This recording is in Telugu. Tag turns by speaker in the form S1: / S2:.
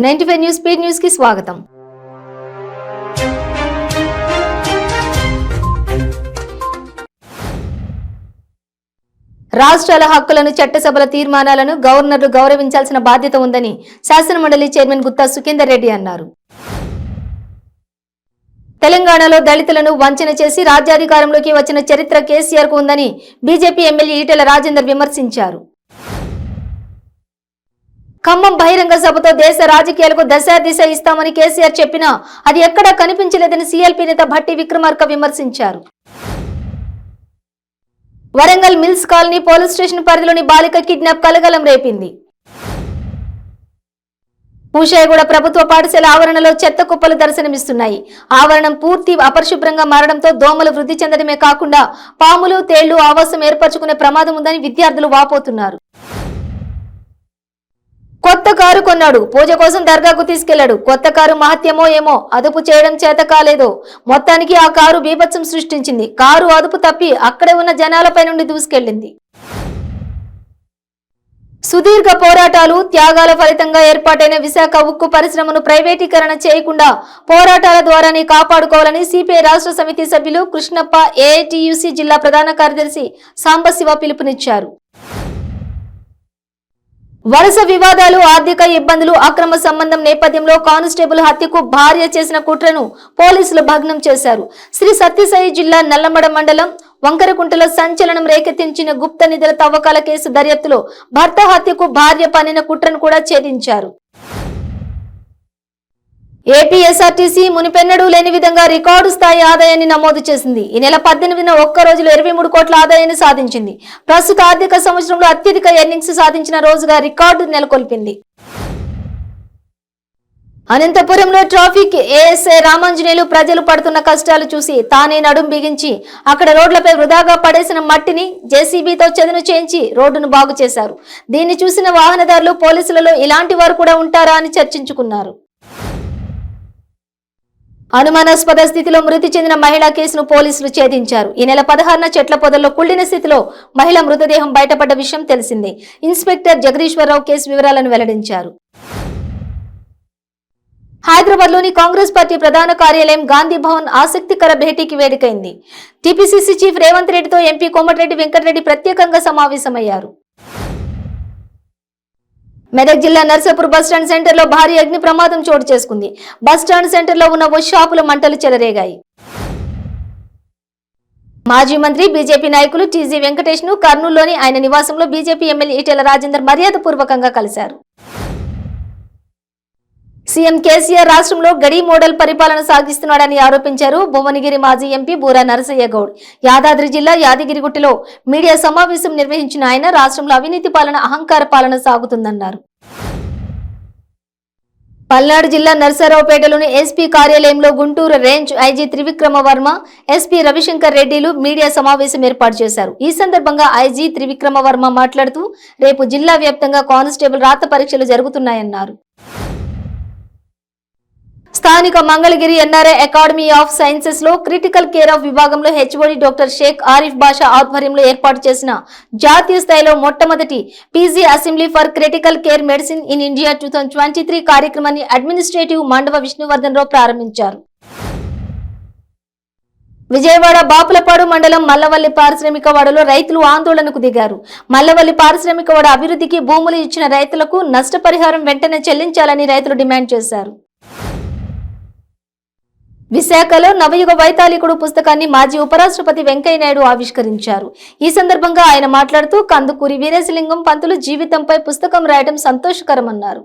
S1: 95 న్యూస్ స్పీడ్ న్యూస్ కి స్వాగతం. రాష్ట్రాల హక్కులను చట్టసభల తీర్మానాలను గవర్నర్లు గౌరవించాల్సిన బాధ్యత ఉందని శాసనమండలి చైర్మన్ గుత్తా సుఖేందర్ రెడ్డి అన్నారు. తెలంగాణలో దళితులను వంచన చేసి రాజ్యాధికారంలోకి వచ్చిన చరిత్ర కేసీఆర్ కు ఉందని బీజేపీ ఎమ్మెల్యే ఈటెల రాజేందర్ విమర్శించారు. ఖమ్మం బహిరంగ సభతో దేశ రాజకీయాలకు దశ ఇస్తామని కేసీఆర్ చెప్పినా అది ఎక్కడా కనిపించలేదని సీఎల్పీ నేత భట్టి విక్రమార్క విమర్శించారు. Warangal mills colony police station పరిధిలోని బాలిక కిడ్నాప్ కలకలం రేపింది. పూషాయగూడ ప్రభుత్వ పాఠశాల ఆవరణలో చెత్త కుప్పలు దర్శనమిస్తున్నాయి. ఆవరణం పూర్తి అపరిశుభ్రంగా మారడంతో దోమలు వృద్ధి చెందడమే కాకుండా పాములు తేళ్లు ఆవాసం ఏర్పరచుకునే ప్రమాదం ఉందని విద్యార్థులు వాపోతున్నారు. కొత్త కారు కొన్నాడు, పూజ కోసం దర్గాకు తీసుకెళ్లాడు. కొత్త కారు మహత్యమో ఏమో అదుపు చేయడం చేత కాలేదో మొత్తానికి ఆ కారు బీభత్సం సృష్టించింది. కారు అదుపు తప్పి అక్కడే ఉన్న జనాలపై నుండి దూసుకెళ్లింది. సుదీర్ఘ పోరాటాలు త్యాగాల ఫలితంగా ఏర్పాటైన విశాఖ ఉక్కు పరిశ్రమను ప్రైవేటీకరణ చేయకుండా పోరాటాల ద్వారానే కాపాడుకోవాలని సిపిఐ రాష్ట్ర సమితి సభ్యులు కృష్ణప్ప ఏఐటియుసి జిల్లా ప్రధాన కార్యదర్శి సాంబశివ పిలుపునిచ్చారు. వరుస వివాదాలు, ఆర్థిక ఇబ్బందులు, అక్రమ సంబంధం నేపథ్యంలో కానిస్టేబుల్ హత్యకు భార్య చేసిన కుట్రను పోలీసులు భగ్నం చేశారు. శ్రీ సత్యసాయి జిల్లా నల్లమడ మండలం వంకరకుంటలో సంచలనం రేకెత్తించిన గుప్త నిధుల తవ్వకాల కేసు దర్యాప్తులో భర్త హత్యకు భార్య పన్నిన కుట్రను కూడా ఛేదించారు. ఏపీ ఎస్ఆర్టీసీ మునిపెన్నడూ లేని విధంగా రికార్డు స్థాయి ఆదాయాన్ని నమోదు చేసింది. ఈ నెల 18న ఒక్క రోజులో 23 కోట్ల ఆదాయాన్ని సాధించింది. ప్రస్తుత ఆర్థిక సంవత్సరంలో అత్యధిక ఎర్నింగ్స్ సాధించిన రోజుగా రికార్డు నెలకొల్పింది. అనంతపురంలో ట్రాఫిక్ ఏఎస్ఐ రామాంజనేయులు ప్రజలు పడుతున్న కష్టాలు చూసి తానే నడుం బిగించి అక్కడ రోడ్లపై వృధాగా పడేసిన మట్టిని జేసీబీతో చదును చేయించి రోడ్డును బాగు చేశారు. దీన్ని చూసిన వాహనదారులు పోలీసులలో ఇలాంటి వారు కూడా ఉంటారా అని చర్చించుకున్నారు. అనుమానాస్పద స్థితిలో మృతి చెందిన మహిళా కేసును పోలీసులు ఛేదించారు. ఈ నెల 16న చెట్ల పొదల్లో కుళ్లిన స్థితిలో మహిళ మృతదేహం బయటపడ్డ విషయం తెలిసిందే. ఇన్స్పెక్టర్ జగదీశ్వరరావు కేసు వివరాలను వెల్లడించారు. హైదరాబాద్ లోని కాంగ్రెస్ పార్టీ ప్రధాన కార్యాలయం గాంధీ భవన్ ఆసక్తికర భేటీకి వేదికైంది. టీపీసీసీ చీఫ్ రేవంత్ రెడ్డితో ఎంపీ కోమటిరెడ్డి వెంకటరెడ్డి ప్రత్యేకంగా సమావేశమయ్యారు. మెదక్ జిల్లా నర్సాపూర్ బస్టాండ్ సెంటర్ లో భారీ అగ్ని ప్రమాదం చోటు చేసుకుంది. బస్టాండ్ సెంటర్ లో ఉన్న ఓ షాపుల మంటలు చెలరేగాయి. మాజీ మంత్రి బీజేపీ నాయకులు టీజీ వెంకటేష్ ను కర్నూలులోని ఆయన నివాసంలో బీజేపీ ఎమ్మెల్యే ఈటెల రాజేందర్ మర్యాద పూర్వకంగా కలిశారు. సీఎం కేసీఆర్ రాష్ట్రంలో గడి మోడల్ పరిపాలన సాగిస్తున్నాడని ఆరోపించారు. భువనగిరి మాజీ ఎంపీ బూరా నరసయ్య గౌడ్ యాదాద్రి జిల్లా యాదగిరిగుట్టలో మీడియా సమావేశం నిర్వహించిన ఆయన రాష్ట్రంలో అవినీతి పాలన, అహంకార పాలన సాగుతుందన్నారు. పల్నాడు జిల్లా నర్సరావుపేటలోని ఎస్పీ కార్యాలయంలో Guntur range IG Trivikrama Varma, SP Ravishankar రెడ్డిలు మీడియా సమావేశం ఏర్పాటు చేశారు. ఈ సందర్భంగా ఐజీ త్రివిక్రమ వర్మ మాట్లాడుతూ రేపు జిల్లా వ్యాప్తంగా కానిస్టేబుల్ రాత పరీక్షలు జరుగుతున్నాయన్నారు. స్థానిక Mangalagiri NRI academy of sciences లో క్రిటికల్ కేర్ ఆఫ్ విభాగంలో హెచ్ఓడి డాక్టర్ షేక్ ఆరిఫ్ బాషా ఆధ్వర్యంలో ఏర్పాటు చేసిన జాతీయ స్థాయిలో మొట్టమొదటి PG assembly for critical care medicine in India 2023 కార్యక్రమాన్ని అడ్మినిస్ట్రేటివ్ మండవ విష్ణువర్ధన్ రావు ప్రారంభించారు. విజయవాడ బాపులపాడు మండలం మల్లవల్లి పారిశ్రామికవాడలో రైతులు ఆందోళనకు దిగారు. మల్లవల్లి పారిశ్రామికవాడ అభివృద్ధికి భూములు ఇచ్చిన రైతులకు నష్టపరిహారం వెంటనే చెల్లించాలని రైతులు డిమాండ్ చేశారు. విశాఖలో నవయుగ వైతాళికుడు పుస్తకాన్ని మాజీ ఉపరాష్ట్రపతి వెంకయ్య నాయుడు ఆవిష్కరించారు. ఈ సందర్భంగా ఆయన మాట్లాడుతూ కందుకూరి వీరేశలింగం పంతులు జీవితంపై పుస్తకం రాయడం సంతోషకరమన్నారు.